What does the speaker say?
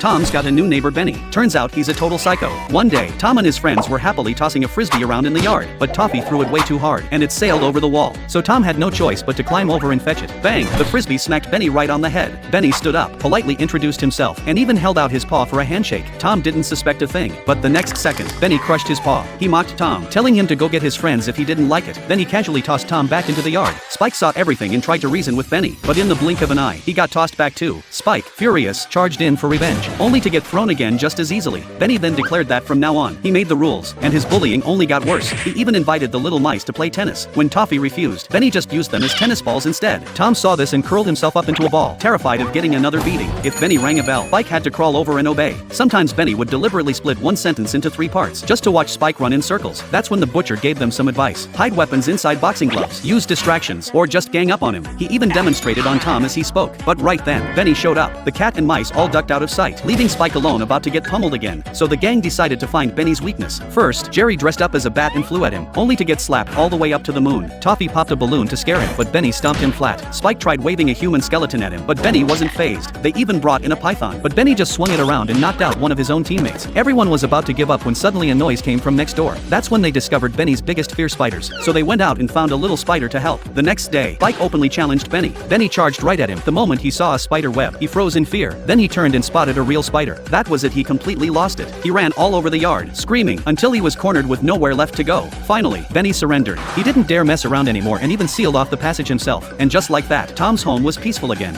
Tom's got a new neighbor Benny. Turns out he's a total psycho. One day, Tom and his friends were happily tossing a frisbee around in the yard, but Toffee threw it way too hard, and it sailed over the wall. So Tom had no choice but to climb over and fetch it. Bang! The frisbee smacked Benny right on the head. Benny stood up, politely introduced himself, and even held out his paw for a handshake. Tom didn't suspect a thing, but the next second, Benny crushed his paw. He mocked Tom, telling him to go get his friends if he didn't like it. Then he casually tossed Tom back into the yard. Spike saw everything and tried to reason with Benny, but in the blink of an eye, he got tossed back too. Spike, furious, charged in for revenge, only to get thrown again just as easily. Benny then declared that from now on, he made the rules, and his bullying only got worse. He even invited the little mice to play tennis. When Toffee refused, Benny just used them as tennis balls instead. Tom saw this and curled himself up into a ball, terrified of getting another beating. If Benny rang a bell, Spike had to crawl over and obey. Sometimes Benny would deliberately split one sentence into 3 parts, just to watch Spike run in circles. That's when the butcher gave them some advice. Hide weapons inside boxing gloves, use distractions, or just gang up on him. He even demonstrated on Tom as he spoke. But right then, Benny showed up. The cat and mice all ducked out of sight, leaving Spike alone about to get pummeled again. So the gang decided to find Benny's weakness. First, Jerry dressed up as a bat and flew at him, only to get slapped all the way up to the moon. Toffee popped a balloon to scare him, but Benny stomped him flat. Spike tried waving a human skeleton at him, but Benny wasn't fazed. They even brought in a python, but Benny just swung it around and knocked out one of his own teammates. Everyone was about to give up when suddenly a noise came from next door. That's when they discovered Benny's biggest fear: spiders. So they went out and found a little spider to help. The next day, Spike openly challenged Benny. Benny charged right at him. The moment he saw a spider web, he froze in fear. Then he turned and spotted a real spider. That was it, he completely lost it. He ran all over the yard, screaming, until he was cornered with nowhere left to go. Finally, Benny surrendered. He didn't dare mess around anymore and even sealed off the passage himself. And just like that, Tom's home was peaceful again.